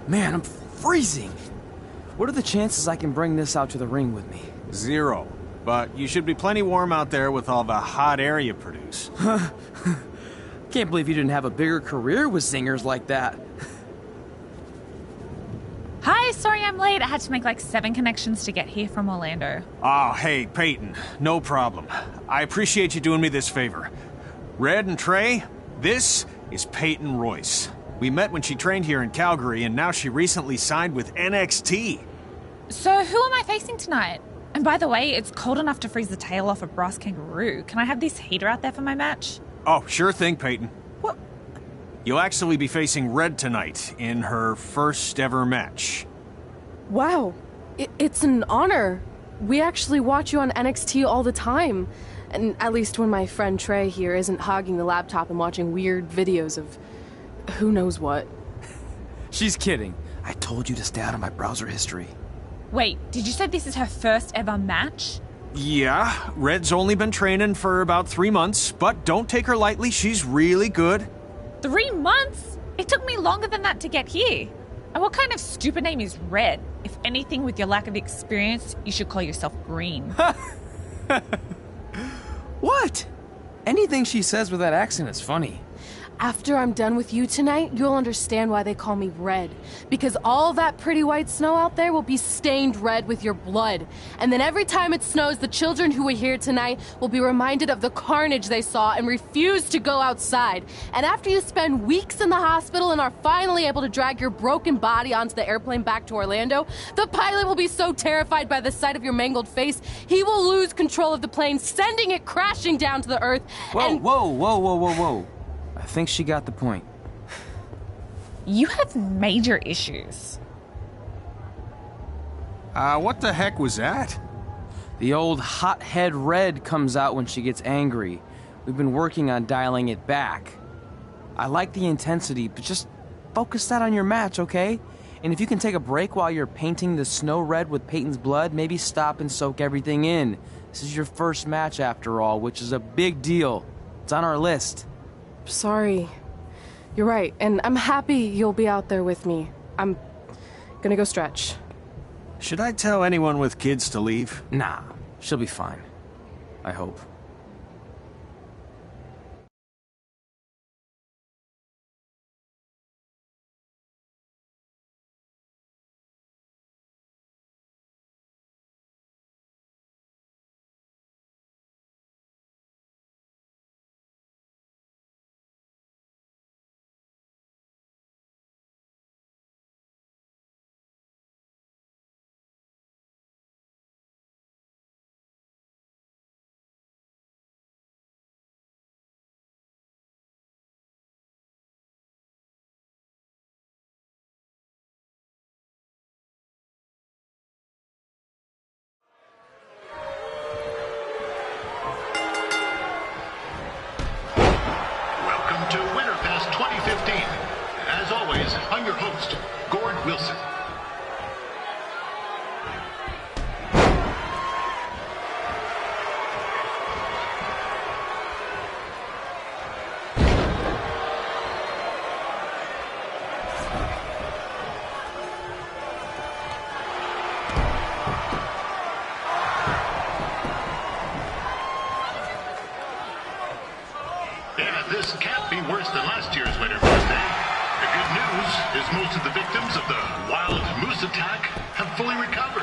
Man, I'm freezing. What are the chances I can bring this out to the ring with me? 0. But you should be plenty warm out there with all the hot air you produce. Can't believe you didn't have a bigger career with singers like that. Hi, sorry I'm late. I had to make like 7 connections to get here from Orlando. Oh, hey, Peyton. No problem. I appreciate you doing me this favor. Red and Trey, this is Peyton Royce. We met when she trained here in Calgary, and now she recently signed with NXT. So who am I facing tonight? And by the way, it's cold enough to freeze the tail off a brass kangaroo. Can I have this heater out there for my match? Oh, sure thing, Peyton. What? You'll actually be facing Red tonight in her first ever match. Wow, it's an honor. We actually watch you on NXT all the time. And at least when my friend Trey here isn't hogging the laptop and watching weird videos of who knows what. She's kidding. I told you to stay out of my browser history. Wait, did you say this is her first ever match? Yeah, Red's only been training for about 3 months, but don't take her lightly, she's really good. 3 months? It took me longer than that to get here. And what kind of stupid name is Red? If anything, with your lack of experience, you should call yourself Green. What? Anything she says with that accent is funny. After I'm done with you tonight, you'll understand why they call me Red. Because all that pretty white snow out there will be stained red with your blood. And then every time it snows, the children who were here tonight will be reminded of the carnage they saw and refuse to go outside. And after you spend weeks in the hospital and are finally able to drag your broken body onto the airplane back to Orlando, the pilot will be so terrified by the sight of your mangled face, he will lose control of the plane, sending it crashing down to the earth. Whoa. I think she got the point. You have major issues. What the heck was that? The old hothead Red comes out when she gets angry. We've been working on dialing it back. I like the intensity, but just focus that on your match, okay? And if you can take a break while you're painting the snow red with Peyton's blood, maybe stop and soak everything in. This is your first match after all, which is a big deal. It's on our list. Sorry. You're right, and I'm happy you'll be out there with me. I'm gonna go stretch. Should I tell anyone with kids to leave? Nah, she'll be fine. I hope. To Winterfest 2015. As always, I'm your host, Gord Wilson. This can't be worse than last year's Winterfest, eh? The good news is most of the victims of the wild moose attack have fully recovered.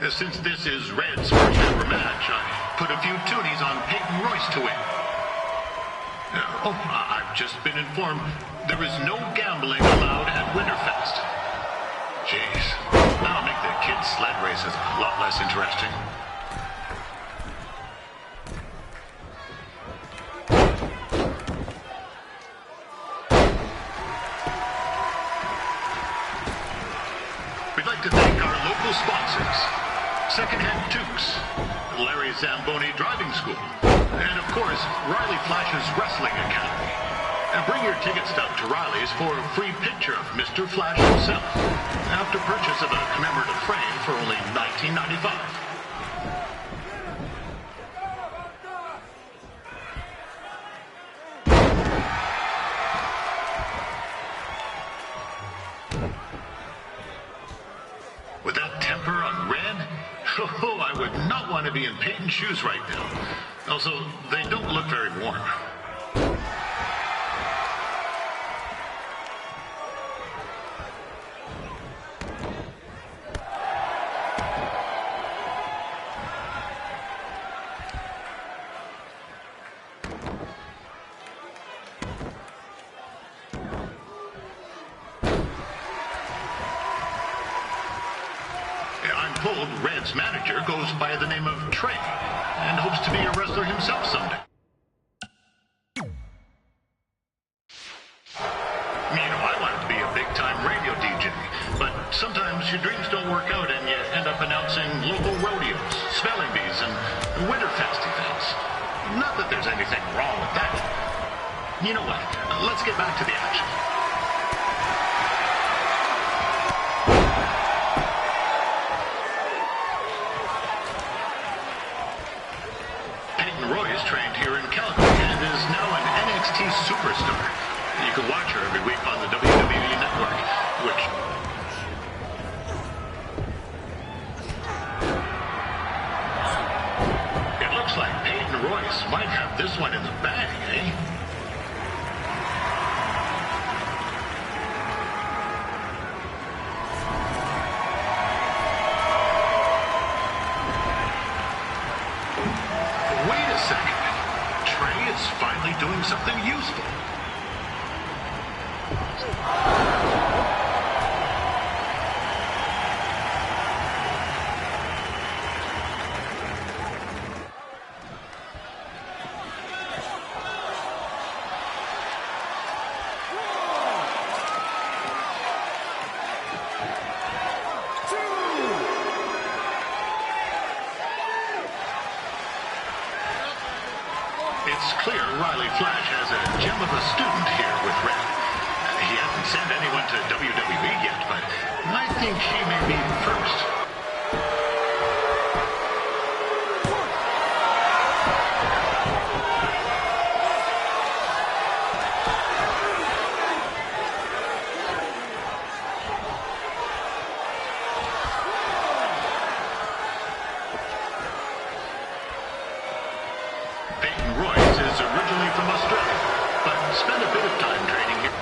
Since this is Red's first ever match, I put a few toonies on Peyton Royce to win. I've just been informed there is no gambling allowed at Winterfest. Jeez, that'll make the kids' sled races a lot less interesting. We'd like to thank our local sponsors. Secondhand Tukes, Larry Zamboni Driving School, is Riley Flash's Wrestling Academy. And bring your ticket stub to Riley's for a free picture of Mr. Flash himself, after purchase of a commemorative frame for only $19.95. With that temper on Red, oh, I would not want to be in Peyton's shoes right now. Also, they don't look very warm. Told Red's manager goes by the name of Trey and hopes to be a wrestler himself someday. You know, I wanted to be a big-time radio DJ, but sometimes your dreams don't work out and you end up announcing local rodeos, spelling bees, and Winterfest events. Not that there's anything wrong with that. You know what? Let's get back to the action. Roy is trained here in Calgary and is now an NXT superstar. You can watch her every week on the WWE Network, which... It looks like Peyton Royce might have this one in the bag, eh? Finally doing something useful. It's clear Riley Flash has a gem of a student here with Red. He hasn't sent anyone to WWE yet, but I think she may be the first. Originally from Australia, but spent a bit of time training here.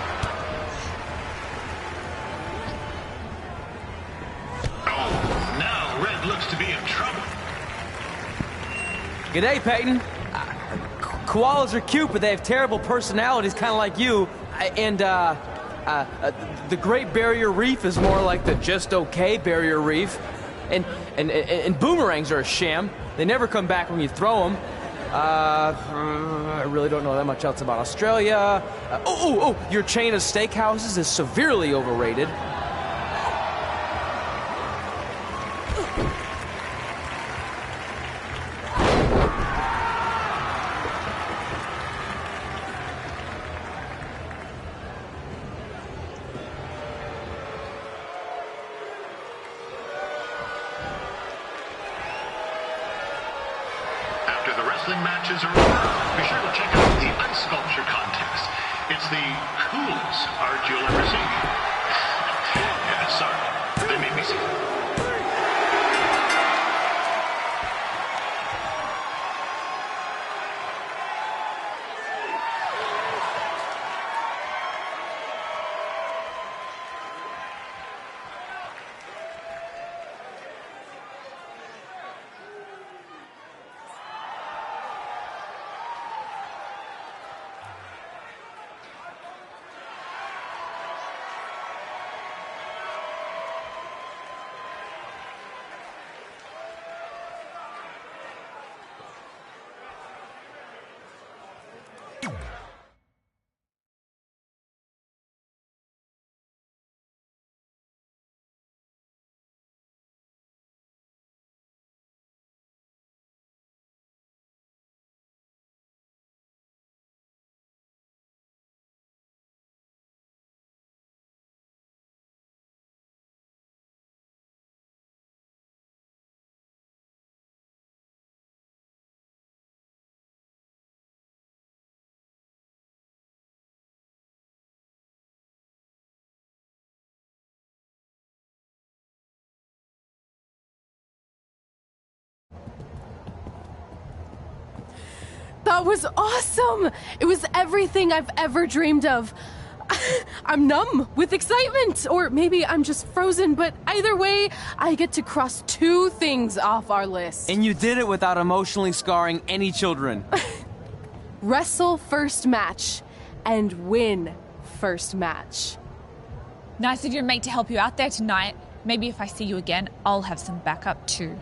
Oh, now Red looks to be in trouble. G'day, Peyton. Koalas are cute, but they have terrible personalities, kind of like you. The Great Barrier Reef is more like the just okay Barrier Reef. And boomerangs are a sham. They never come back when you throw them. I really don't know that much else about Australia. Your chain of steakhouses is severely overrated. Matches are over. Be sure to check out the ice sculpture contest. It's the coolest art you'll ever see. Yeah, sorry, they made me see it. That was awesome! It was everything I've ever dreamed of. I'm numb with excitement, or maybe I'm just frozen, but either way, I get to cross 2 things off our list. And you did it without emotionally scarring any children. Wrestle first match and win first match. Nice of your mate to help you out there tonight. Maybe if I see you again, I'll have some backup too.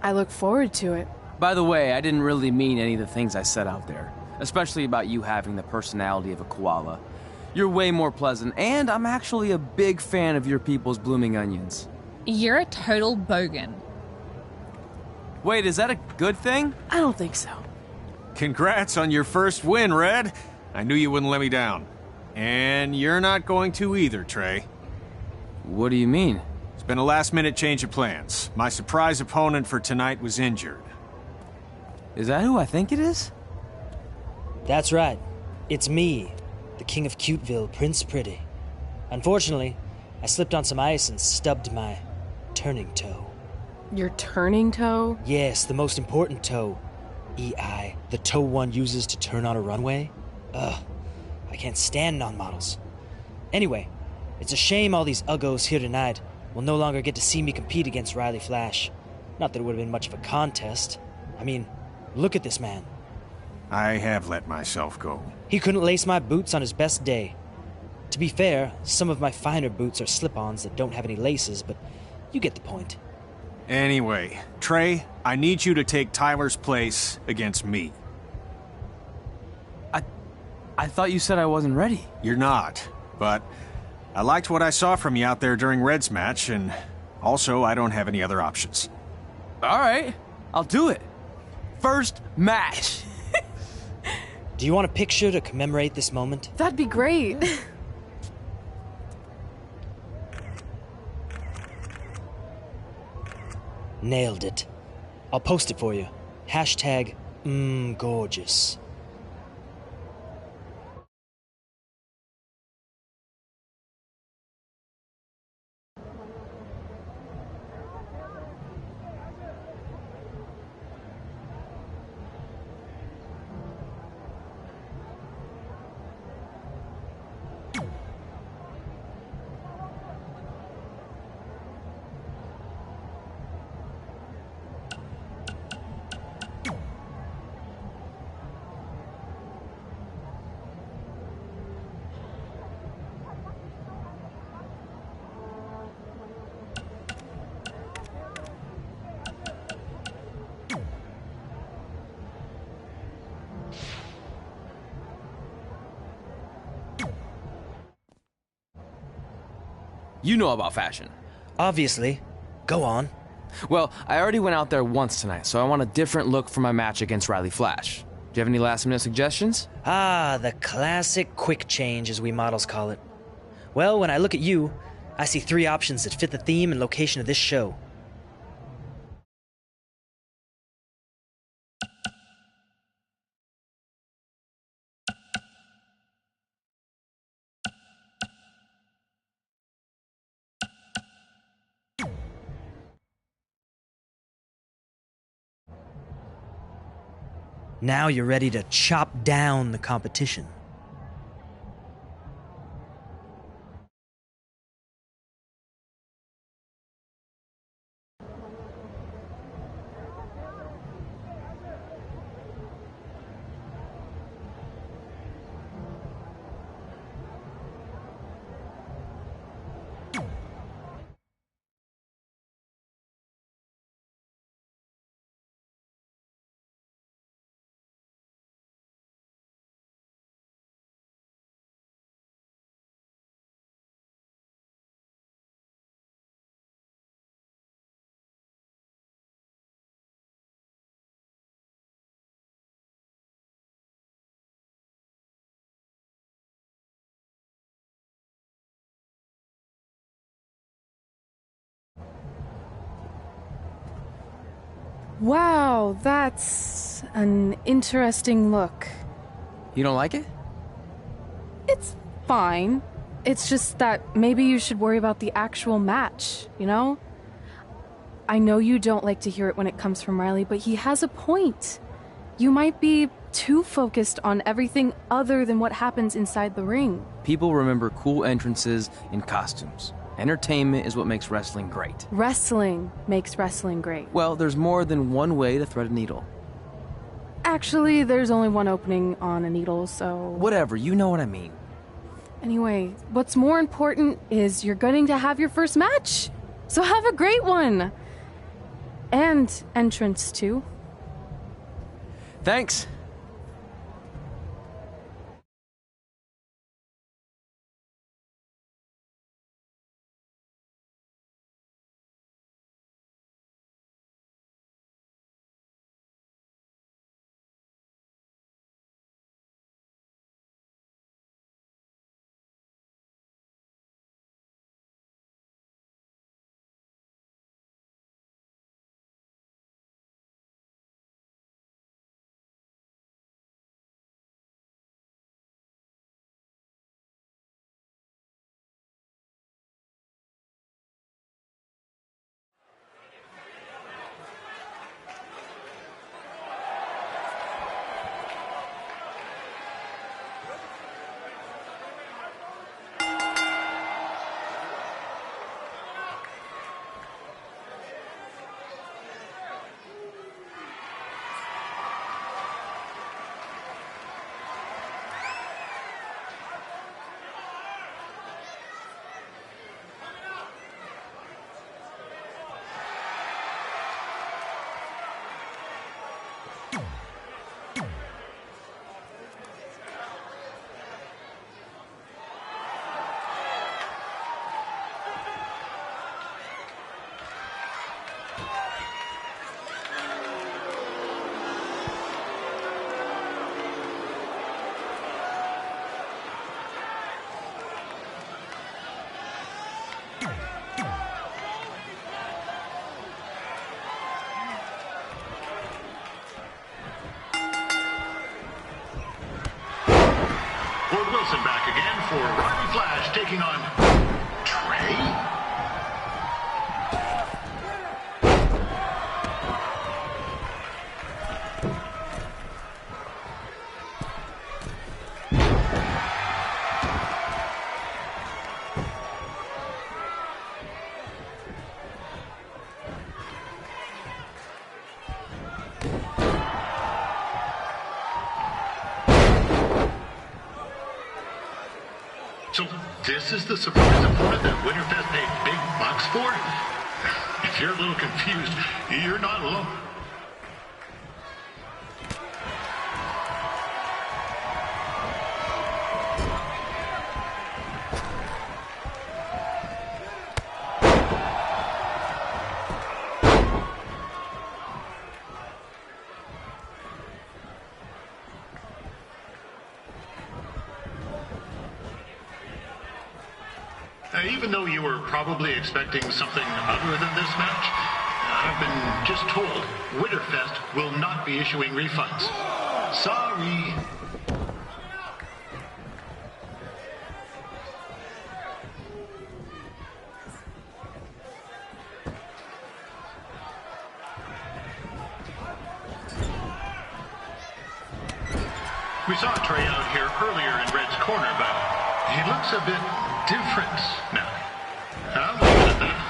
I look forward to it. By the way, I didn't really mean any of the things I said out there, especially about you having the personality of a koala. You're way more pleasant, and I'm actually a big fan of your people's blooming onions. You're a total bogan. Wait, is that a good thing? I don't think so. Congrats on your first win, Red. I knew you wouldn't let me down. And you're not going to either, Trey. What do you mean? It's been a last-minute change of plans. My surprise opponent for tonight was injured. Is that who I think it is? That's right. It's me, the King of Cuteville, Prince Pretty. Unfortunately, I slipped on some ice and stubbed my turning toe. Your turning toe? Yes, the most important toe. EI, the toe one uses to turn on a runway. Ugh, I can't stand non-models. Anyway, it's a shame all these uggos here tonight will no longer get to see me compete against Riley Flash. Not that it would have been much of a contest. I mean, look at this man. I have let myself go. He couldn't lace my boots on his best day. To be fair, some of my finer boots are slip-ons that don't have any laces, but you get the point. Anyway, Trey, I need you to take Tyler's place against me. I thought you said I wasn't ready. You're not, but I liked what I saw from you out there during Red's match, and also I don't have any other options. All right, I'll do it. First match. Do you want a picture to commemorate this moment? That'd be great. Nailed it. I'll post it for you. Hashtag gorgeous. You know about fashion. Obviously. Go on. Well, I already went out there once tonight, so I want a different look for my match against Riley Flash. Do you have any last-minute suggestions? Ah, the classic quick change, as we models call it. Well, when I look at you, I see 3 options that fit the theme and location of this show. Now you're ready to chop down the competition. Wow, that's an interesting look. You don't like it? It's fine. It's just that maybe you should worry about the actual match, you know? I know you don't like to hear it when it comes from Riley, but he has a point. You might be too focused on everything other than what happens inside the ring. People remember cool entrances and costumes. Entertainment is what makes wrestling great. Wrestling makes wrestling great. Well, there's more than one way to thread a needle. Actually, there's only one opening on a needle, so... Whatever, you know what I mean. Anyway, what's more important is you're going to have your first match. So have a great one. And entrance, too. Thanks. Wilson back again for Rodney Flash taking on Trey. So this is the surprise opponent that Winterfest paid big bucks for? If you're a little confused, you're not alone. Even though you were probably expecting something other than this match, I've been just told Winterfest will not be issuing refunds. Sorry. We saw Trey out here earlier in Red's corner, but he looks a bit different now. I'll leave it at that.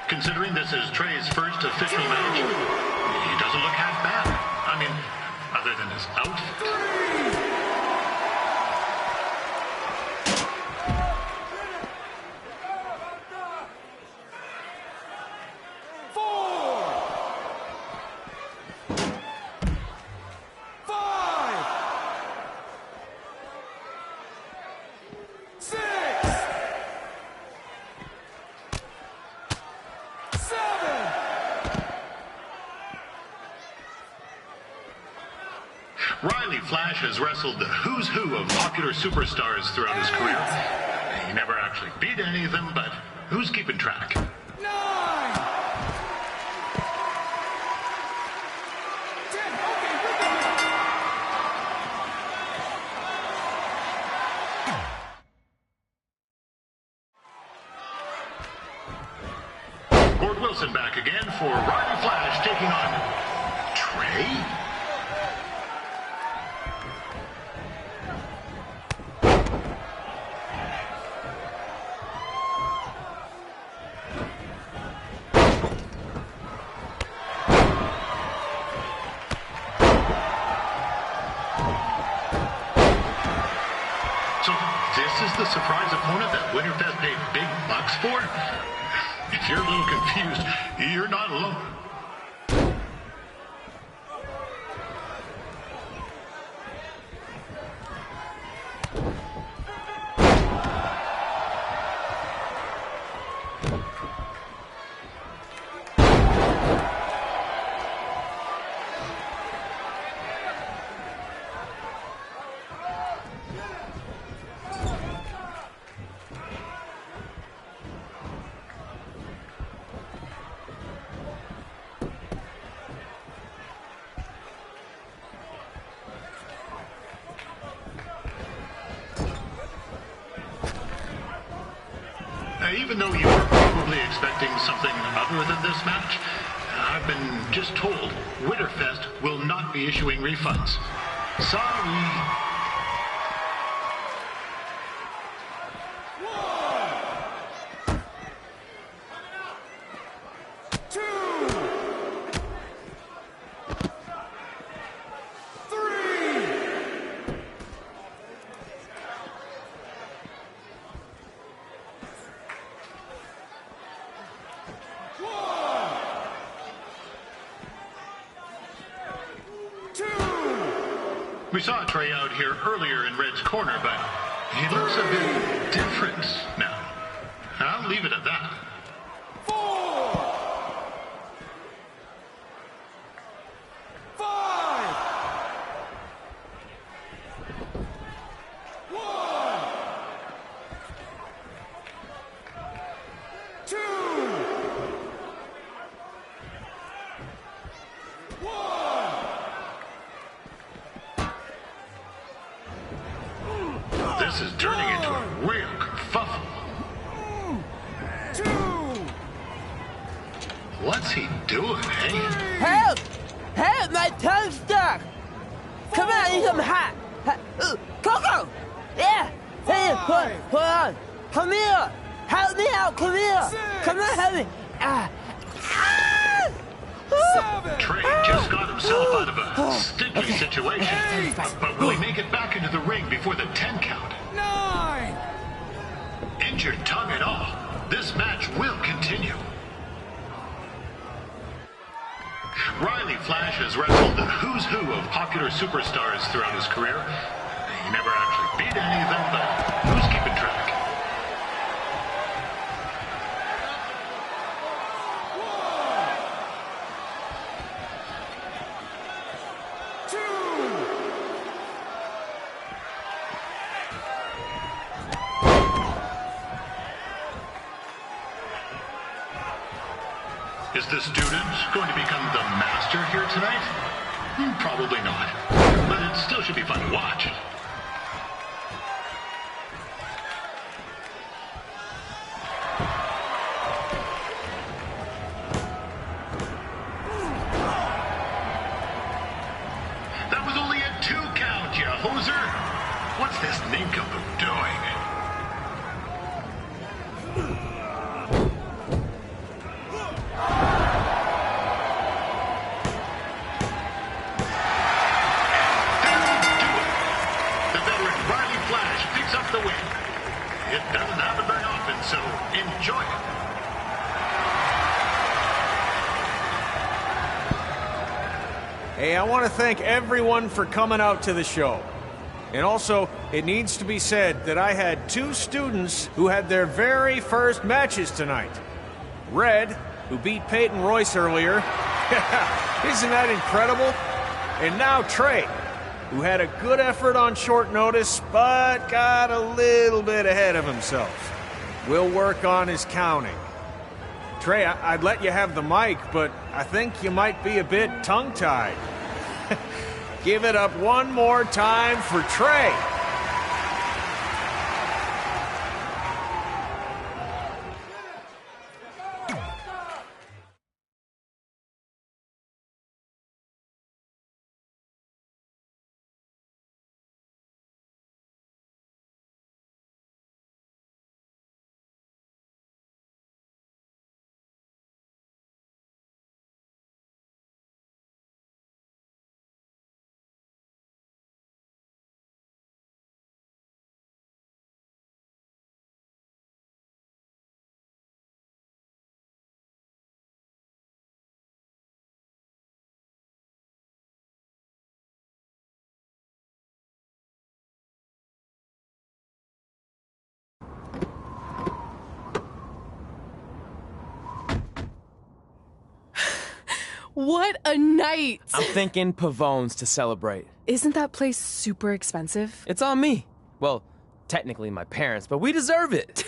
Considering this is Trey's first official match, he doesn't look half bad. I mean, other than his outfit. Riley Flash has wrestled the who's who of popular superstars throughout his career. He never actually beat any of them, but who's keeping track? 9! 10! Okay, Gord Wilson back again for Riley Flash taking on Trey? So this is the surprise opponent that Winterfest paid big bucks for? If you're a little confused, you're not alone. Even though you were probably expecting something other than this match, I've been just told Winterfest will not be issuing refunds. Sorry. We saw Trey out here earlier in Red's corner, but he looks a bit different now. I'll leave it at that. 4! 5! 1! 2! 1! This is turning into a real kerfuffle. 2! What's he doing, eh? Help! Help! My tongue's stuck! Come on, I need some hot! Coco! Yeah! Hey, hold on! Come here! Help me out! Come here! 6! Come on, help me! Ah! 7! Trey just got himself out of a sticky situation. But will he make it back into the ring before the 10 count? 9! Injured tongue and all, this match will continue. Riley Flash has wrestled the who's who of popular superstars throughout his career. He never actually beat any of them, but who's keeping track? Is the student going to become the master here tonight? Probably not. But it still should be fun to watch. That was only a 2 count, you hoser! What's this nincompoop doing? The win. It doesn't happen very often, so enjoy it. Hey, I want to thank everyone for coming out to the show. And also, it needs to be said that I had 2 students who had their very first matches tonight. Red, who beat Peyton Royce earlier. Isn't that incredible? And now Trey. who had a good effort on short notice, but got a little bit ahead of himself. We'll work on his counting. Trey, I'd let you have the mic, but I think you might be a bit tongue-tied. Give it up one more time for Trey. What a night! I'm thinking Pavone's to celebrate. Isn't that place super expensive? It's on me. Well, technically my parents, but we deserve it.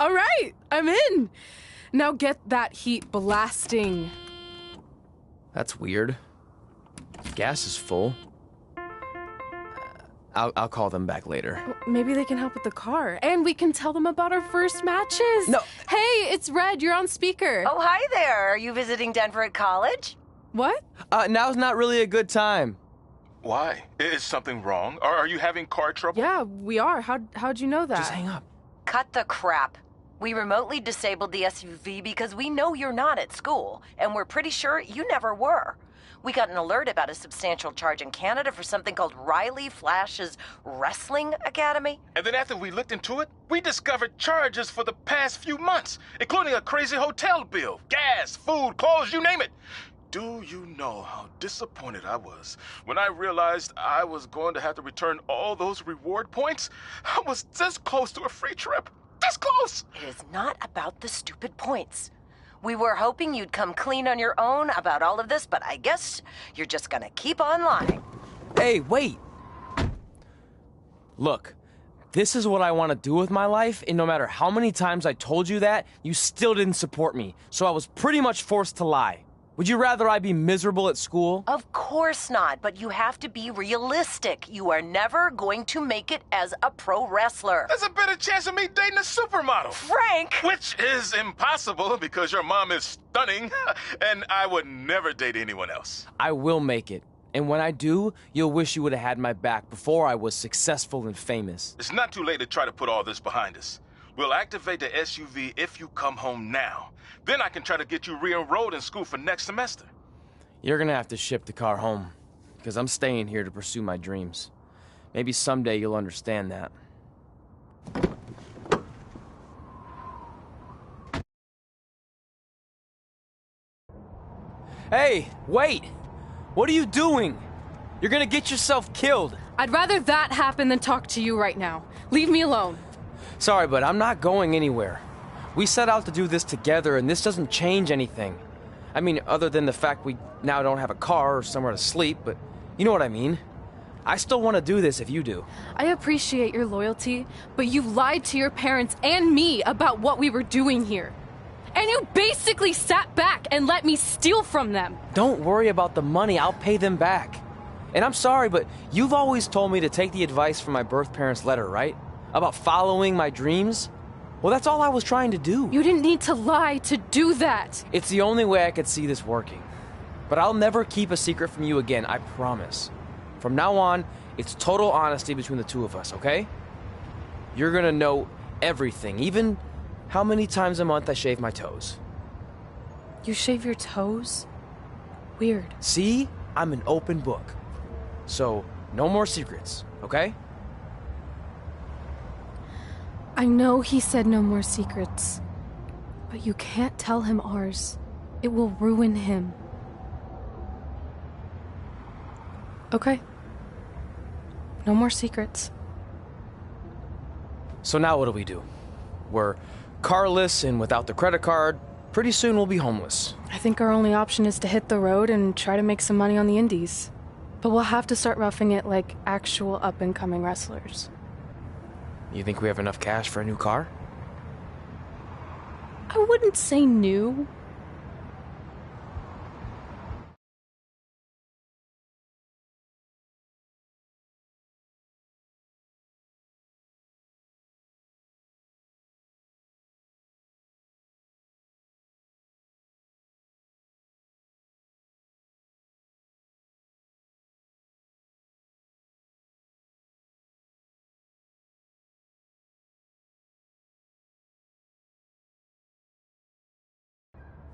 All right, I'm in. Now get that heat blasting. That's weird. Gas is full. I'll call them back later. Maybe they can help with the car. And we can tell them about our first matches. No. Hey, it's Red. You're on speaker. Oh, hi there. Are you visiting Denver at college? What? Now's not really a good time. Why? Is something wrong? Are you having car trouble? Yeah, we are. How'd you know that? Just hang up. Cut the crap. We remotely disabled the SUV because we know you're not at school, and we're pretty sure you never were. We got an alert about a substantial charge in Canada for something called Riley Flash's Wrestling Academy. And then after we looked into it, we discovered charges for the past few months, including a crazy hotel bill, gas, food, clothes, you name it. Do you know how disappointed I was when I realized I was going to have to return all those reward points? I was this close to a free trip. This close! It is not about the stupid points. We were hoping you'd come clean on your own about all of this, but I guess you're just gonna keep on lying. Hey, wait! Look, this is what I want to do with my life, and no matter how many times I told you that, you still didn't support me, so I was pretty much forced to lie. Would you rather I be miserable at school? Of course not, but you have to be realistic. You are never going to make it as a pro wrestler. There's a better chance of me dating a supermodel. Frank! Which is impossible because your mom is stunning, and I would never date anyone else. I will make it. And when I do, you'll wish you would have had my back before I was successful and famous. It's not too late to try to put all this behind us. We'll activate the SUV if you come home now. Then I can try to get you re-enrolled in school for next semester. You're gonna have to ship the car home, because I'm staying here to pursue my dreams. Maybe someday you'll understand that. Hey, wait! What are you doing? You're gonna get yourself killed. I'd rather that happen than talk to you right now. Leave me alone. Sorry, but I'm not going anywhere. We set out to do this together, and this doesn't change anything. I mean, other than the fact we now don't have a car or somewhere to sleep, but you know what I mean. I still want to do this if you do. I appreciate your loyalty, but you lied to your parents and me about what we were doing here. And you basically sat back and let me steal from them. Don't worry about the money, I'll pay them back. And I'm sorry, but you've always told me to take the advice from my birth parents' letter, right? About following my dreams? Well, that's all I was trying to do. You didn't need to lie to do that. It's the only way I could see this working. But I'll never keep a secret from you again, I promise. From now on, it's total honesty between the two of us, okay? You're gonna know everything, even how many times a month I shave my toes. You shave your toes? Weird. See? I'm an open book. So, no more secrets, okay? I know he said no more secrets, but you can't tell him ours. It will ruin him. Okay. No more secrets. So now what do? We're carless and without the credit card. Pretty soon we'll be homeless. I think our only option is to hit the road and try to make some money on the indies. But we'll have to start roughing it like actual up-and-coming wrestlers. You think we have enough cash for a new car? I wouldn't say new.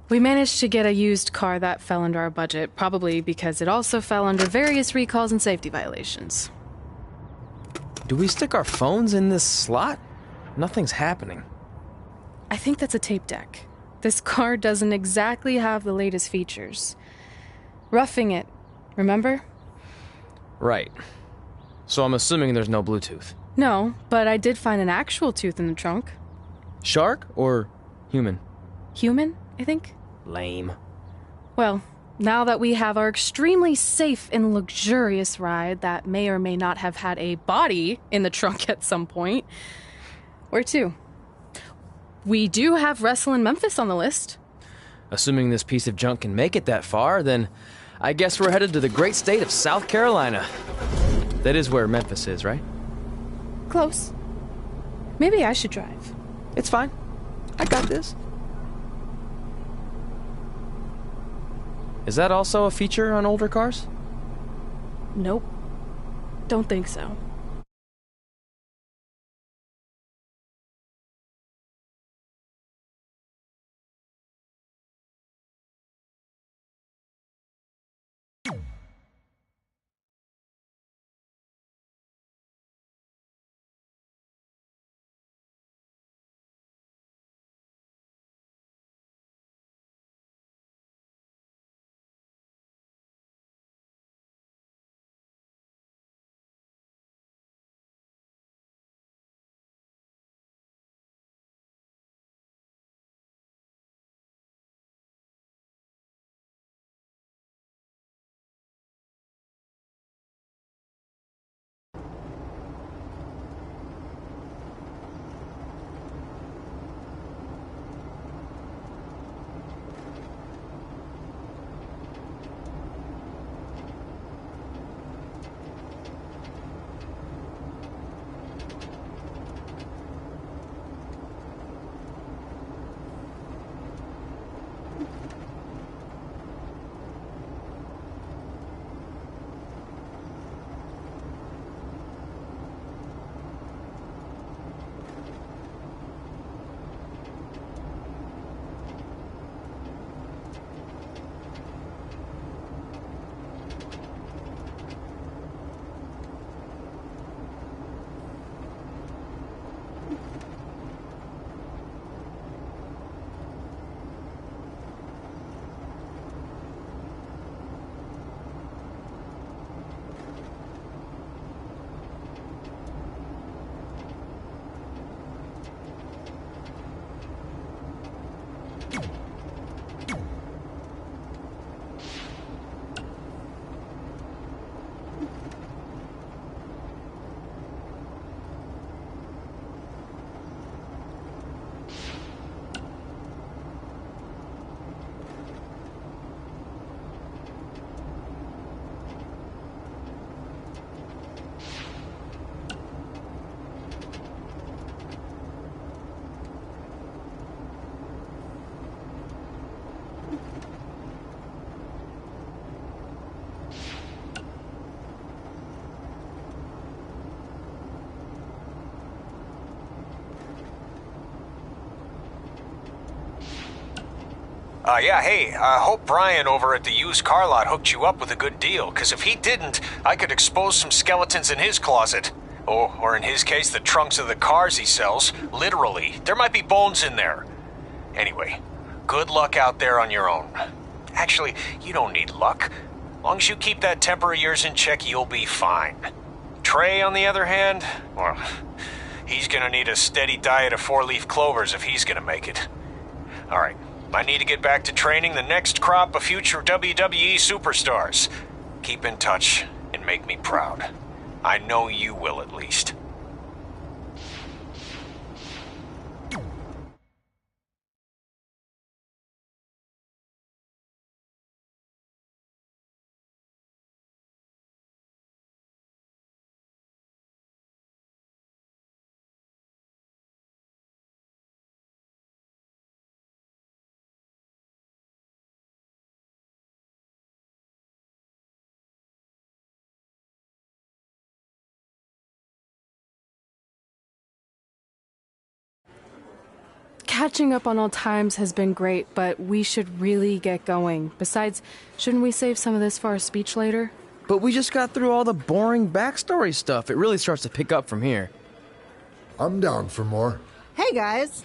We managed to get a used car that fell under our budget, probably because it also fell under various recalls and safety violations. Do we stick our phones in this slot? Nothing's happening. I think that's a tape deck. This car doesn't exactly have the latest features. Roughing it, remember? Right. So I'm assuming there's no Bluetooth. No, but I did find an actual tooth in the trunk. Shark or human? Human, I think. Lame. Well, now that we have our extremely safe and luxurious ride that may or may not have had a body in the trunk at some point, where to? We do have Wrestle in Memphis on the list. Assuming this piece of junk can make it that far, then I guess we're headed to the great state of South Carolina. That is where Memphis is, right? Close. Maybe I should drive. It's fine. I got this. Is that also a feature on older cars? Nope. Don't think so. Yeah, hey, I hope Brian over at the used car lot hooked you up with a good deal, because if he didn't, I could expose some skeletons in his closet. Oh, or in his case, the trunks of the cars he sells. Literally. There might be bones in there. Anyway, good luck out there on your own. Actually, you don't need luck. As long as you keep that temper of yours in check, you'll be fine. Trey, on the other hand, well, he's gonna need a steady diet of 4-leaf clovers if he's gonna make it. Alright. I need to get back to training the next crop of future WWE superstars. Keep in touch. can make me proud. I know you will, at least. Catching up on old times has been great, but we should really get going. Besides, shouldn't we save some of this for our speech later? But we just got through all the boring backstory stuff. It really starts to pick up from here. I'm down for more. Hey guys,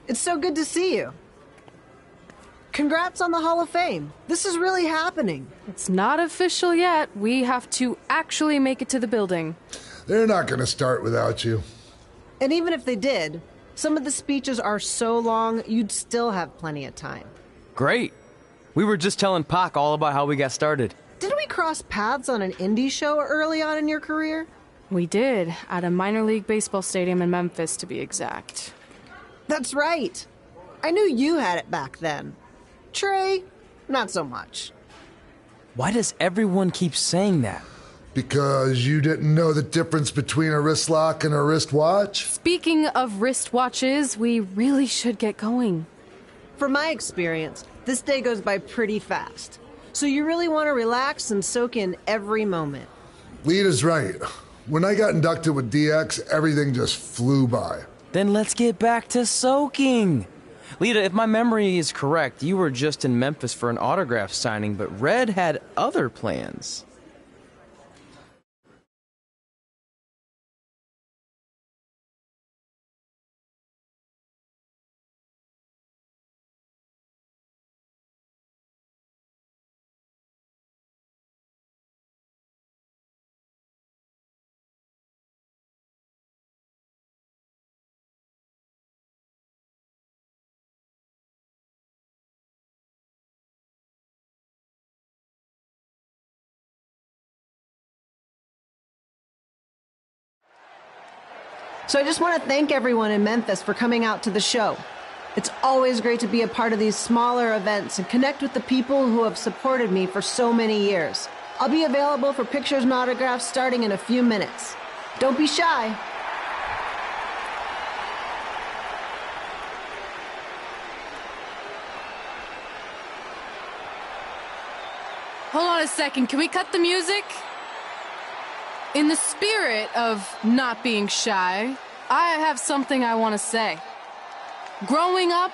it's so good to see you. Congrats on the Hall of Fame. This is really happening. It's not official yet. We have to actually make it to the building. They're not going to start without you. And even if they did, some of the speeches are so long, you'd still have plenty of time. Great. We were just telling Pac all about how we got started. Didn't we cross paths on an indie show early on in your career? We did, at a minor league baseball stadium in Memphis, to be exact. That's right. I knew you had it back then. Trey, not so much. Why does everyone keep saying that? Because you didn't know the difference between a wrist lock and a wristwatch? Speaking of wristwatches, we really should get going. From my experience, this day goes by pretty fast. So you really want to relax and soak in every moment. Lita's right. When I got inducted with DX, everything just flew by. Then let's get back to soaking. Lita, if my memory is correct, you were just in Memphis for an autograph signing, but Red had other plans. So I just want to thank everyone in Memphis for coming out to the show. It's always great to be a part of these smaller events and connect with the people who have supported me for so many years. I'll be available for pictures and autographs starting in a few minutes. Don't be shy. Hold on a second, can we cut the music? In the spirit of not being shy, I have something I want to say. Growing up,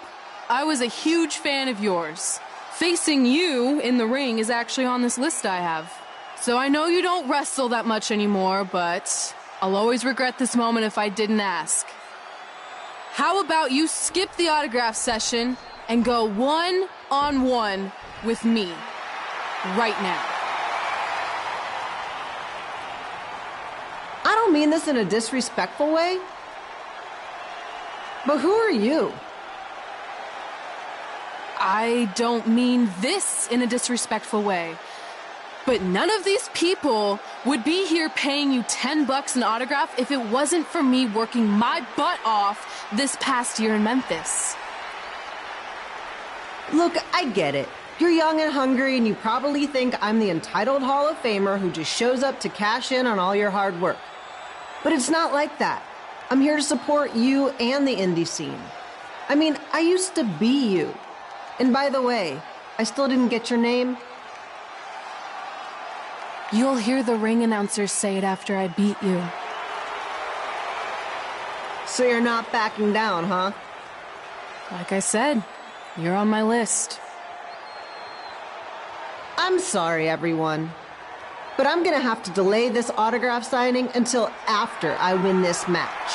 I was a huge fan of yours. Facing you in the ring is actually on this list I have. So I know you don't wrestle that much anymore, but I'll always regret this moment if I didn't ask. How about you skip the autograph session and go one-on-one with me right now? I don't mean this in a disrespectful way, but who are you? I don't mean this in a disrespectful way, but none of these people would be here paying you $10 an autograph if it wasn't for me working my butt off this past year in Memphis. Look, I get it. You're young and hungry, and you probably think I'm the entitled Hall of Famer who just shows up to cash in on all your hard work. But it's not like that. I'm here to support you and the indie scene. I mean, I used to be you. And by the way, I still didn't get your name. You'll hear the ring announcers say it after I beat you. So you're not backing down, huh? Like I said, you're on my list. I'm sorry, everyone. But I'm gonna have to delay this autograph signing until after I win this match.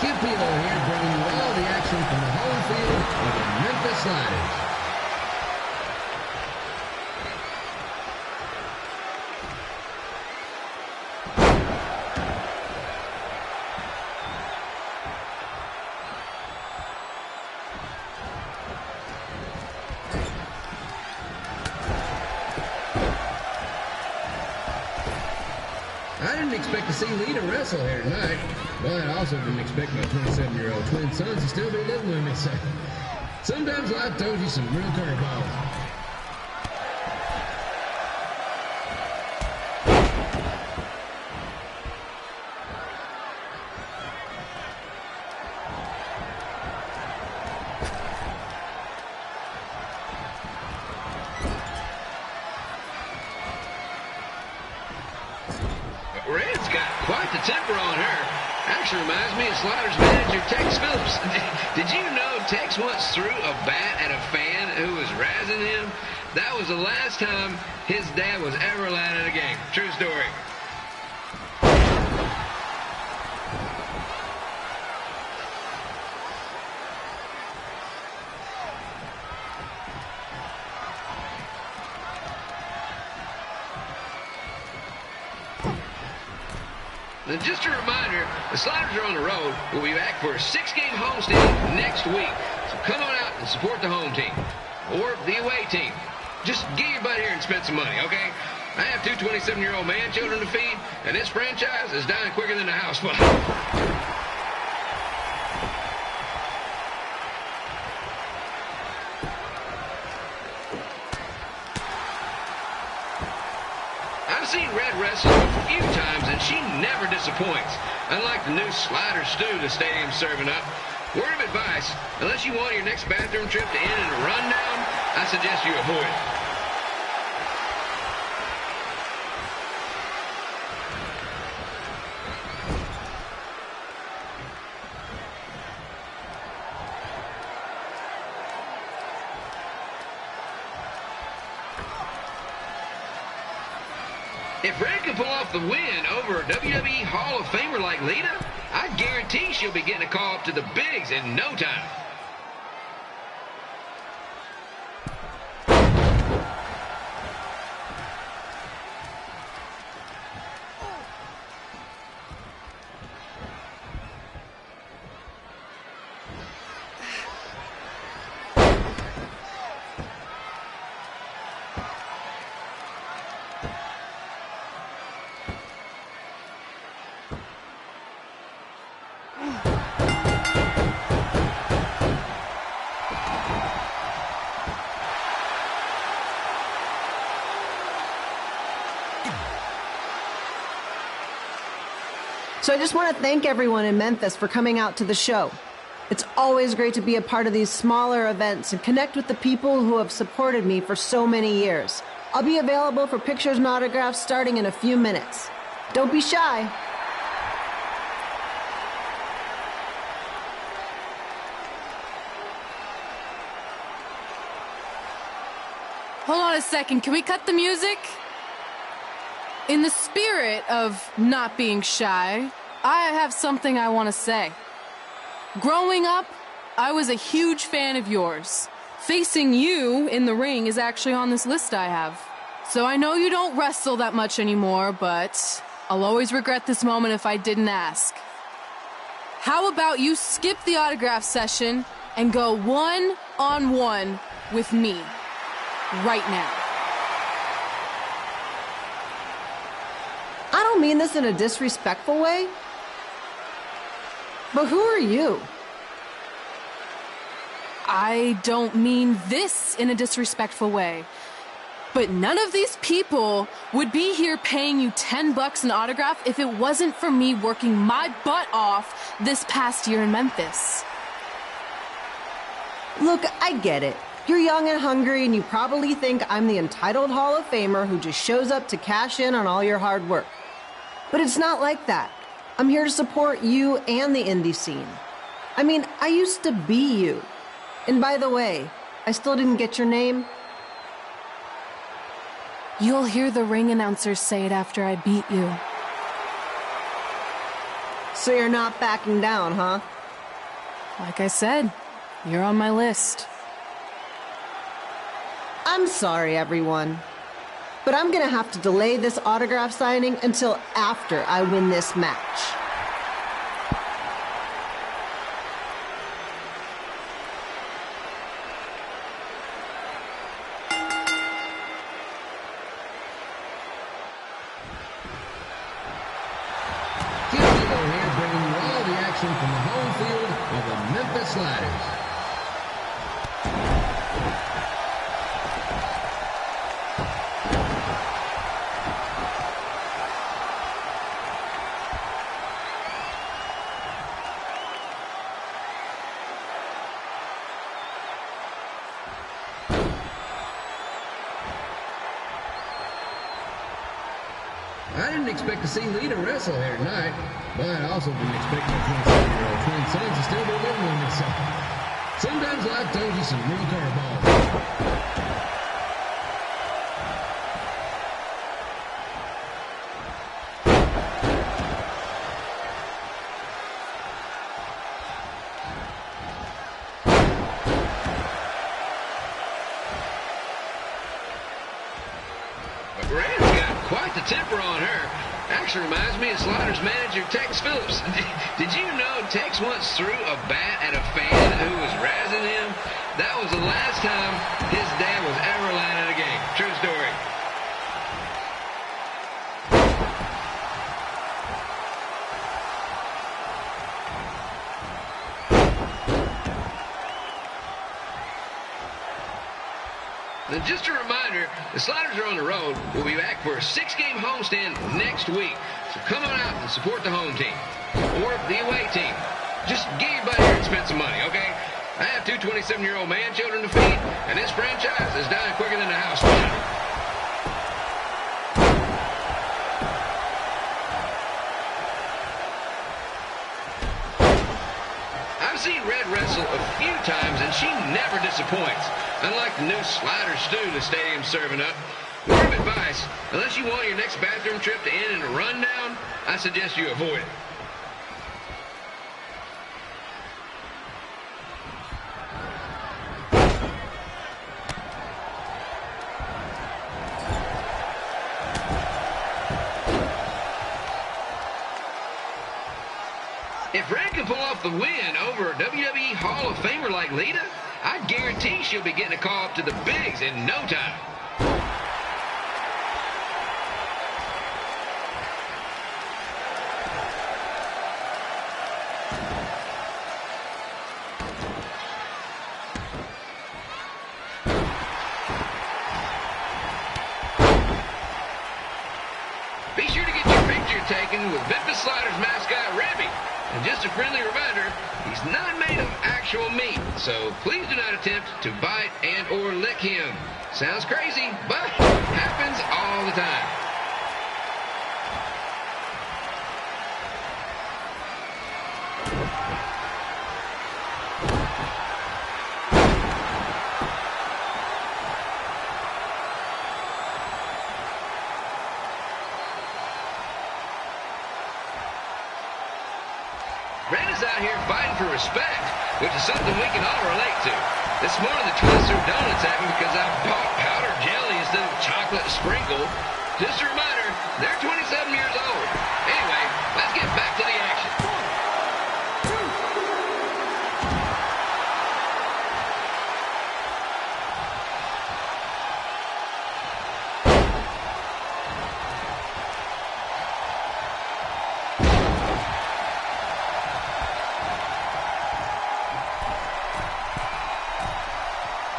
Kid Pilo here, bringing you all the action from the home field of the Memphis Sliders. expect to see Lita wrestle here tonight, but I also didn't expect my 27-year-old twin sons to still be living with me, so sometimes life throws you some real curveballs. Red's got quite the temper on her. Actually reminds me of Slaughter's manager, Tex Phillips. Did you know Tex once threw a bat at a fan who was razzing him? That was the last time his dad was ever allowed at a game. True story. And just a reminder, the Sliders are on the road. We'll be back for a 6-game homestand next week. So come on out and support the home team. Or the away team. Just get your butt here and spend some money, okay? I have 2 27-year-old man children to feed, and this franchise is dying quicker than the house fire. I've seen Red wrestle a few times, and she never disappoints. Unlike the new slider stew the stadium's serving up. Word of advice, unless you want your next bathroom trip to end in a rundown, I suggest you avoid it. If Red can pull off the win over a WWE Hall of Famer like Lita, I guarantee she'll be getting a call up to the bigs in no time. So I just want to thank everyone in Memphis for coming out to the show. It's always great to be a part of these smaller events and connect with the people who have supported me for so many years. I'll be available for pictures and autographs starting in a few minutes. Don't be shy. Hold on a second, can we cut the music? In the spirit of not being shy, I have something I want to say. Growing up, I was a huge fan of yours. Facing you in the ring is actually on this list I have. So I know you don't wrestle that much anymore, but I'll always regret this moment if I didn't ask. How about you skip the autograph session and go one-on-one with me right now? I don't mean this in a disrespectful way, but who are you? I don't mean this in a disrespectful way, but none of these people would be here paying you $10 an autograph if it wasn't for me working my butt off this past year in Memphis. Look, I get it. You're young and hungry, and you probably think I'm the entitled Hall of Famer who just shows up to cash in on all your hard work. But it's not like that. I'm here to support you and the indie scene. I mean, I used to be you. And by the way, I still didn't get your name. You'll hear the ring announcers say it after I beat you. So you're not backing down, huh? Like I said, you're on my list. I'm sorry, everyone. But I'm gonna have to delay this autograph signing until after I win this match. home field of the Memphis Sliders. I didn't expect to see Lita wrestle here tonight, but I also didn't expect my 27-year-old twin sons to still be living with me, so sometimes life throws you some real curveballs. Temper on her. Actually reminds me of Sliders manager Tex Phillips. Did you know Tex once threw a bat at a fan who was razzing him? That was the last time his dad was ever allowed at a game. True story. And just a reminder, the Sliders are on the road. We'll be back for a 6-game homestand next week. So come on out and support the home team. Or the away team. Just get your butt here and spend some money, okay? I have 2 27-year-old man children to feed, and this franchise is dying quicker than the house fire. I've seen Red wrestle a few times, and she never disappoints. Unlike the new slider stew the stadium's serving up. Word of advice, unless you want your next bathroom trip to end in a rundown, I suggest you avoid it. If Red can pull off the win over a WWE Hall of Famer like Lita, I guarantee she'll be getting a call up to the bigs in no time. Be sure to get your picture taken with Memphis Sliders mascot Rebby. And just a friendly reminder, he's not made of actual meat, so please do not attempt to bite and or lick him. Sounds crazy, but happens all the time. Red is out here fighting for respect, which is something we can all relate to. This morning the twins threw donuts at me because I bought powdered jelly instead of chocolate sprinkle. Just a reminder, they're 27 years old. Anyway, let's get back to the action.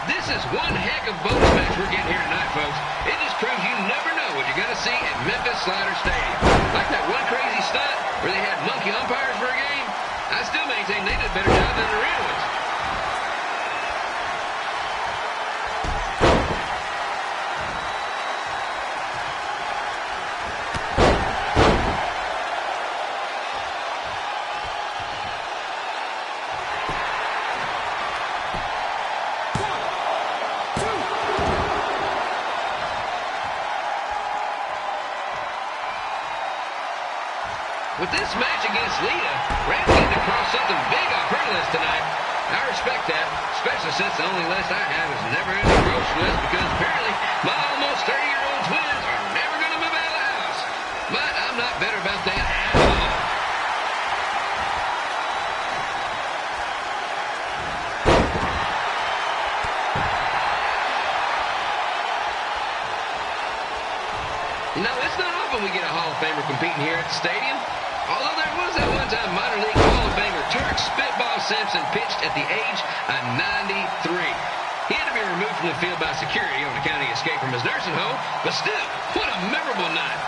This is one heck of bonus match we're getting here tonight, folks. It just proves you never know what you're going to see at Memphis Slider Stadium. Like that one crazy stunt where they had monkey umpires for a game, I still maintain they did a better job than the real ones. With this match against Lita, Red's getting to cross something big off her list tonight. I respect that, especially since the only list I have is never in the grocery list because apparently my almost 30-year-old twins are never going to move out of the house. But I'm not better about that at all. You know, it's not often we get a Hall of Famer competing here at the stadium. Although there was that one time minor league Hall of Famer Turk Spitball Simpson pitched at the age of 93. He had to be removed from the field by security on account of the escape from his nursing home, but still, what a memorable night.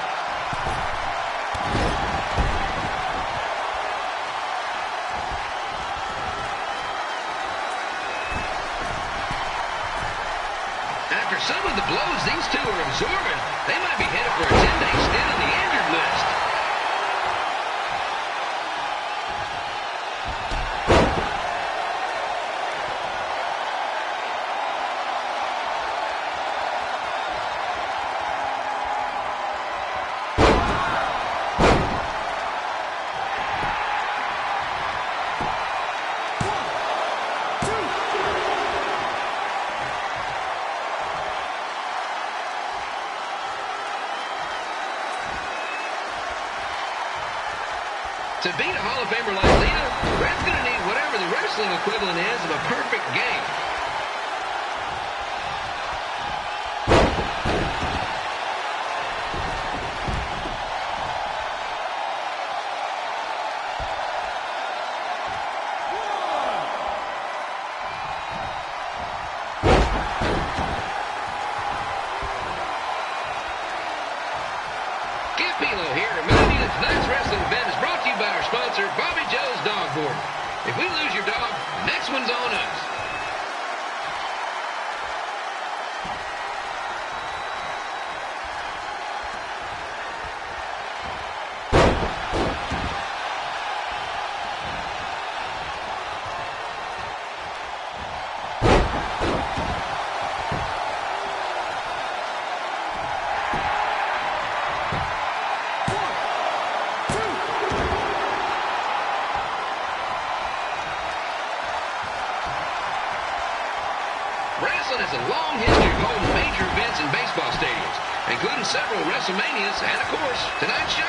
After some of the blows these two are absorbing, they might be headed for a 10-day stint on the injured list. To beat a Hall of Famer like Lita, Red's going to need whatever the wrestling equivalent is of a perfect game. Skip Pilo here to remind you that tonight's wrestling event is brought to you by our sponsor, Bobby Joe's Dog Board. If we lose your dog, next one's on us. Wrestling has a long history of holding major events in baseball stadiums, including several WrestleManias and, of course, tonight's show.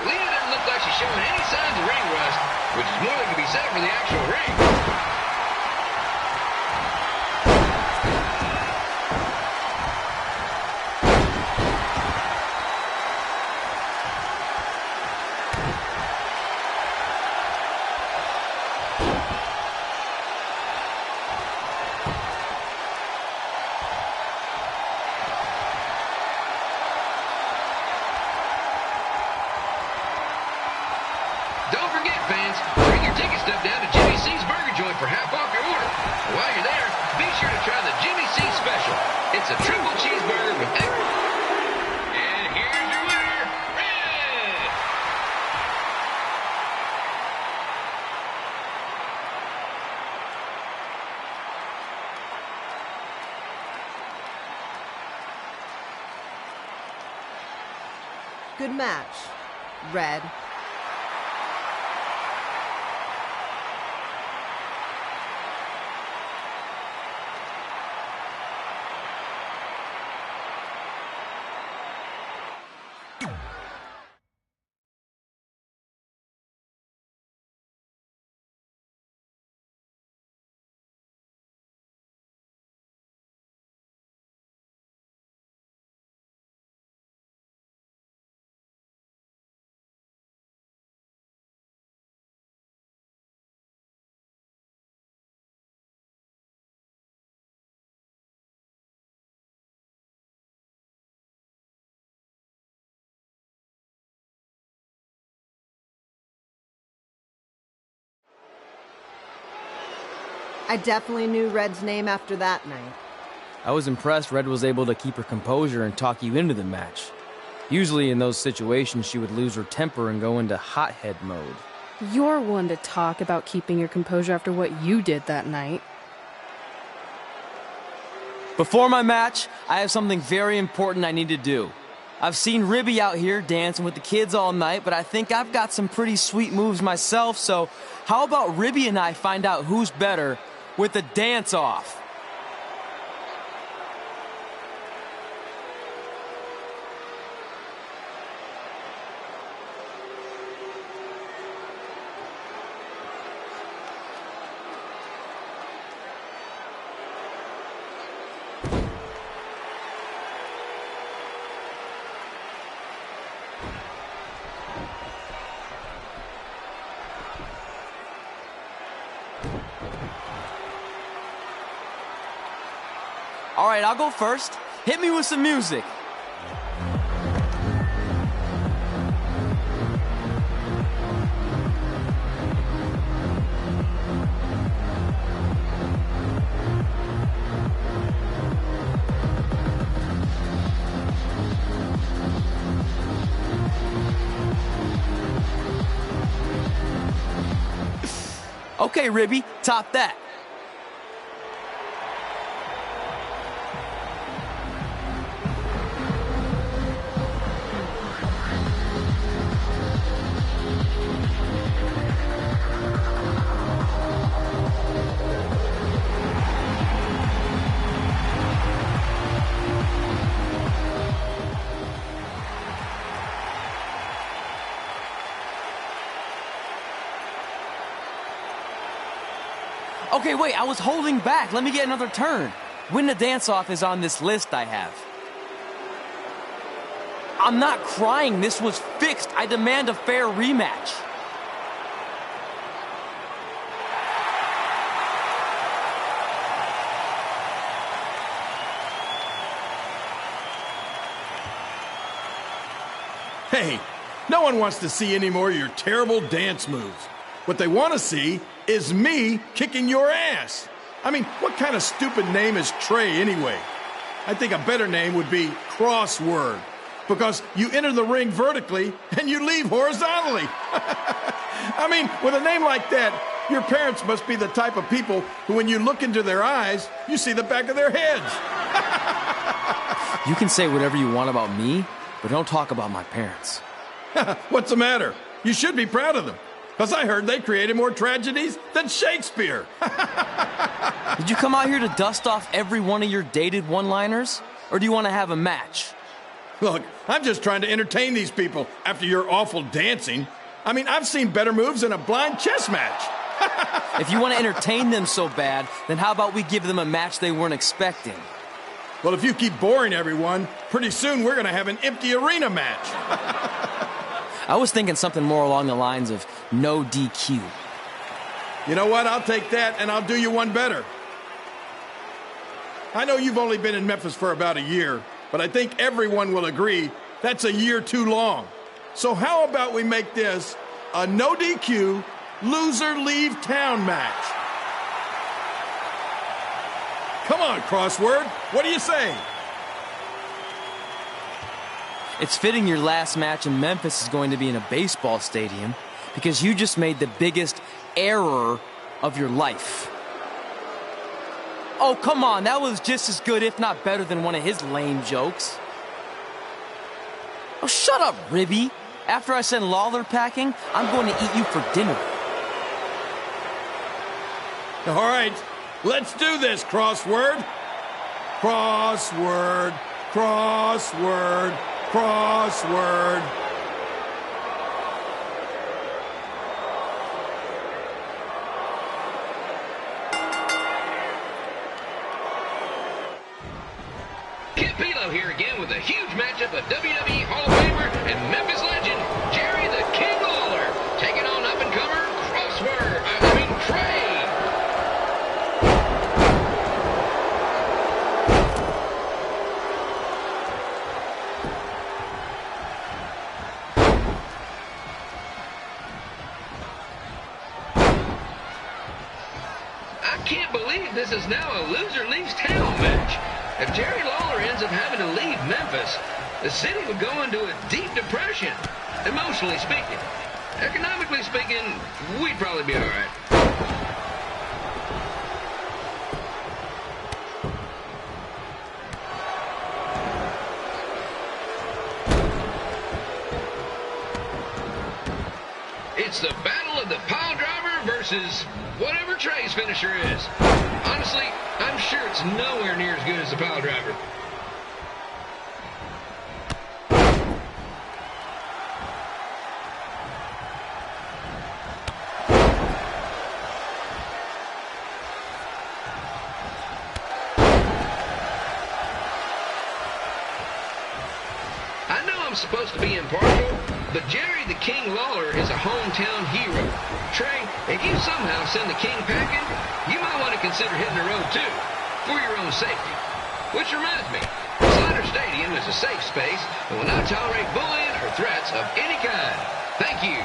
Lita doesn't look like she's showing any signs of ring rust, which is more than can be said for the actual ring. Don't forget, fans, bring your ticket stub down to Jimmy C's Burger Joint for half off your order. And while you're there, be sure to try the Jimmy C Special. It's a triple cheeseburger with egg. And here's your winner, Red! Good match, Red. I definitely knew Red's name after that night. I was impressed Red was able to keep her composure and talk you into the match. Usually in those situations, she would lose her temper and go into hothead mode. You're one to talk about keeping your composure after what you did that night. Before my match, I have something very important I need to do. I've seen Ribby out here dancing with the kids all night, but I think I've got some pretty sweet moves myself, so how about Ribby and I find out who's better with the dance-off? All right, I'll go first. Hit me with some music. Okay, Ribby, top that. Okay, wait, I was holding back. Let me get another turn. Win the dance-off is on this list I have. I'm not crying. This was fixed. I demand a fair rematch. Hey, no one wants to see any more of your terrible dance moves. What they want to see is me kicking your ass. I mean, what kind of stupid name is Trey anyway? I think a better name would be Crossword, because you enter the ring vertically and you leave horizontally. I mean, with a name like that, your parents must be the type of people who, when you look into their eyes, you see the back of their heads. You can say whatever you want about me, but don't talk about my parents. What's the matter? You should be proud of them. Because I heard they created more tragedies than Shakespeare. Did you come out here to dust off every one of your dated one-liners? Or do you want to have a match? Look, I'm just trying to entertain these people after your awful dancing. I mean, I've seen better moves in a blind chess match. If you want to entertain them so bad, then how about we give them a match they weren't expecting? Well, if you keep boring everyone, pretty soon we're going to have an empty arena match. I was thinking something more along the lines of no DQ. You know what? I'll take that, and I'll do you one better. I know you've only been in Memphis for about a year, but I think everyone will agree that's a year too long. So how about we make this a no DQ, loser leave town match? Come on, Crossword. What do you say? It's fitting your last match in Memphis is going to be in a baseball stadium because you just made the biggest error of your life. Oh, come on. That was just as good, if not better, than one of his lame jokes. Oh, shut up, Ribby. After I send Lawler packing, I'm going to eat you for dinner. All right, let's do this, Crossword. Crossword, crossword, crossword. Kid Pilo here again with a huge matchup of WWE Hall of Famer and Memphis legend, Jerry the King Lawler, taking on up-and-comer Trey. I can't believe this is now a loser leaves town match. If Jerry Lawler ends up having to leave Memphis, the city would go into a deep depression, emotionally speaking. Economically speaking, we'd probably be all right. It's the battle of the pile driver versus whatever Trey's finisher is. Honestly, I'm sure it's nowhere near as good as the pile driver. Supposed to be impartial, but Jerry the King Lawler is a hometown hero. Trey, if you somehow send the King packing, you might want to consider hitting the road too, for your own safety. Which reminds me, Slider Stadium is a safe space and will not tolerate bullying or threats of any kind. Thank you.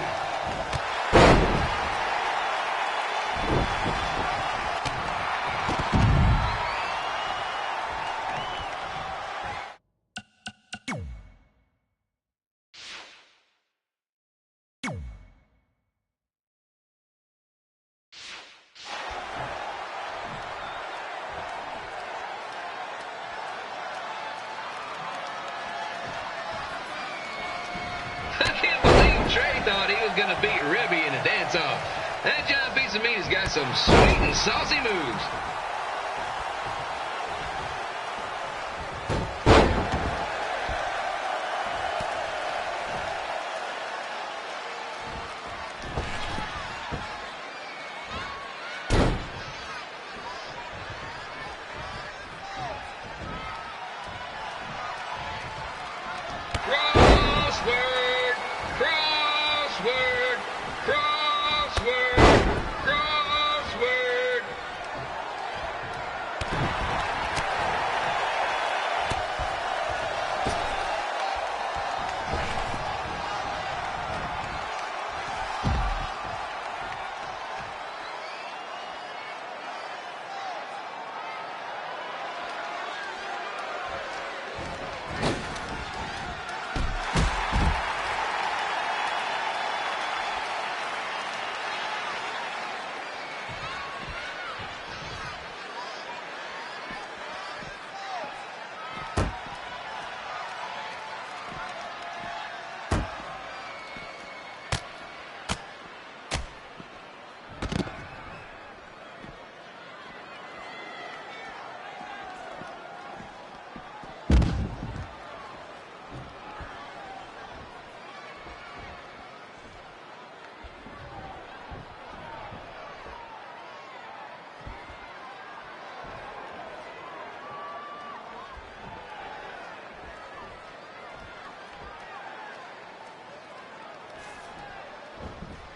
Gonna beat Rebby in a dance-off. That John Pizza Meat has got some sweet and saucy moves.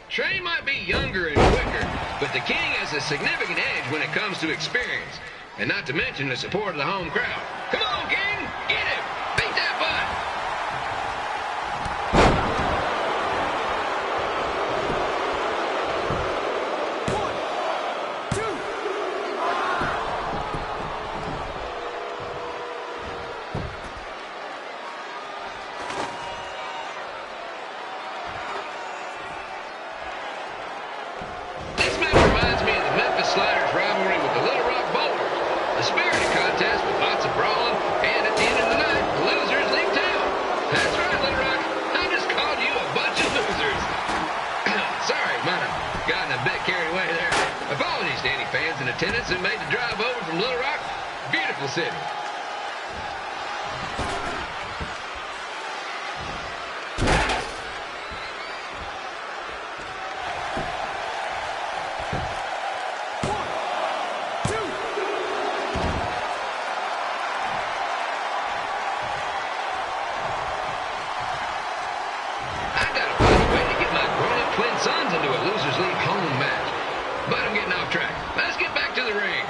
Trey might be younger and quicker, but the King has a significant edge when it comes to experience, and not to mention the support of the home crowd. Come on, King! Get him! Beat that butt! Attendants who made the drive over from Little Rock. Beautiful city. I gotta find a way to get my grown-up twin sons into a Losers League home match. But I'm getting off track. Let's get back to the ring.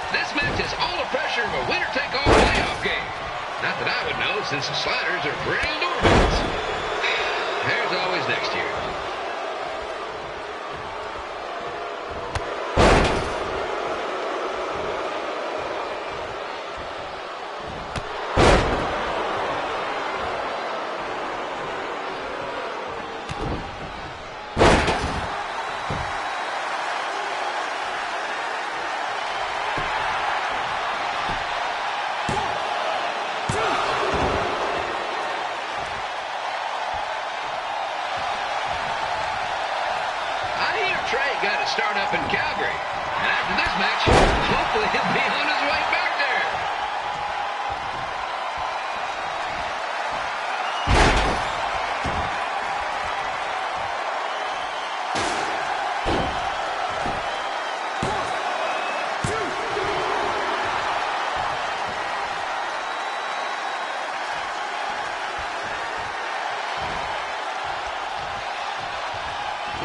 This match has all the pressure of a winner-take-all playoff game. Not that I would know, since the Sliders are perennial doormats. There's always next year. start up in Calgary. And after this match, hopefully he'll be on his way back there.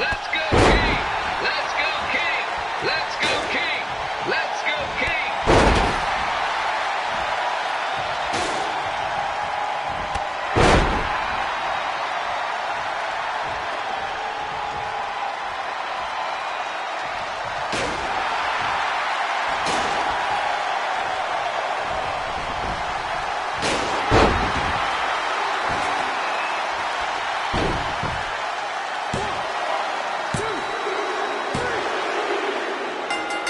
Let's go, King! Let's go, King! Let's go, King! Let's go, King!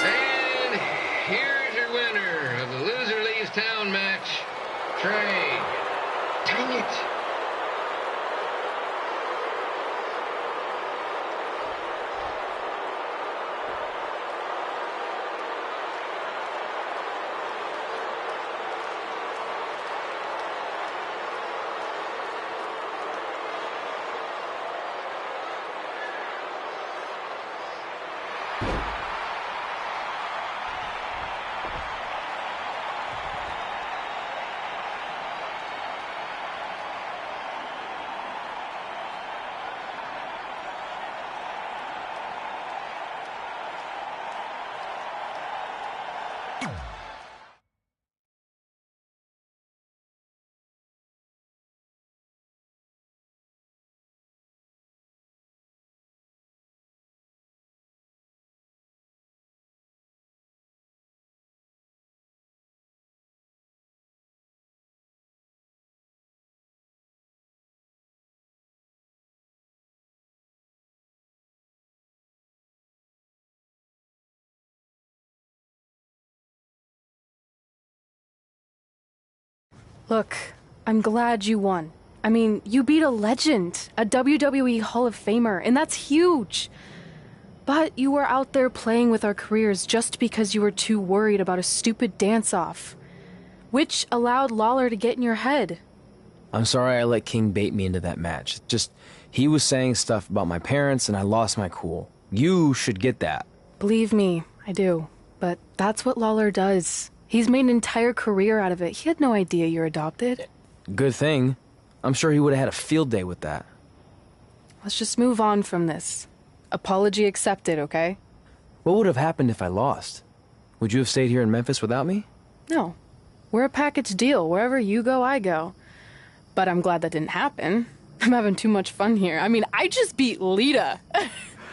And here's your winner of the Loser Leaves Town match, Trey. Dang it. Look, I'm glad you won. I mean, you beat a legend, a WWE Hall of Famer, and that's huge. But you were out there playing with our careers just because you were too worried about a stupid dance-off, which allowed Lawler to get in your head. I'm sorry I let King bait me into that match. Just, he was saying stuff about my parents and I lost my cool. You should get that. Believe me, I do. But that's what Lawler does. He's made an entire career out of it. He had no idea you're adopted. Good thing. I'm sure he would have had a field day with that. Let's just move on from this. Apology accepted, okay? What would have happened if I lost? Would you have stayed here in Memphis without me? No. We're a package deal. Wherever you go, I go. But I'm glad that didn't happen. I'm having too much fun here. I mean, I just beat Lita.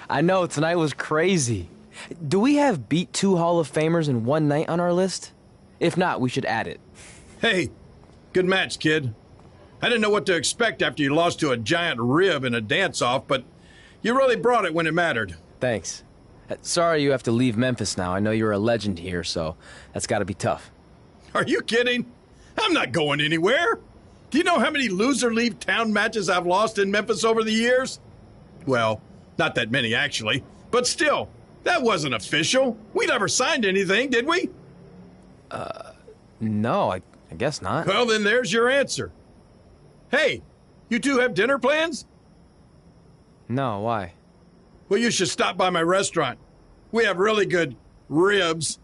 I know, tonight was crazy. Do we have beat 2 Hall of Famers in one night on our list? If not, we should add it. Hey, good match, kid. I didn't know what to expect after you lost to a giant rib in a dance-off, but you really brought it when it mattered. Thanks. Sorry you have to leave Memphis now. I know you're a legend here, so that's gotta be tough. Are you kidding? I'm not going anywhere. Do you know how many loser leave town matches I've lost in Memphis over the years? Well, not that many, actually. But still, that wasn't official. We never signed anything, did we? No, I guess not. Well, then there's your answer. Hey, you two have dinner plans? No, why? Well, you should stop by my restaurant. We have really good ribs.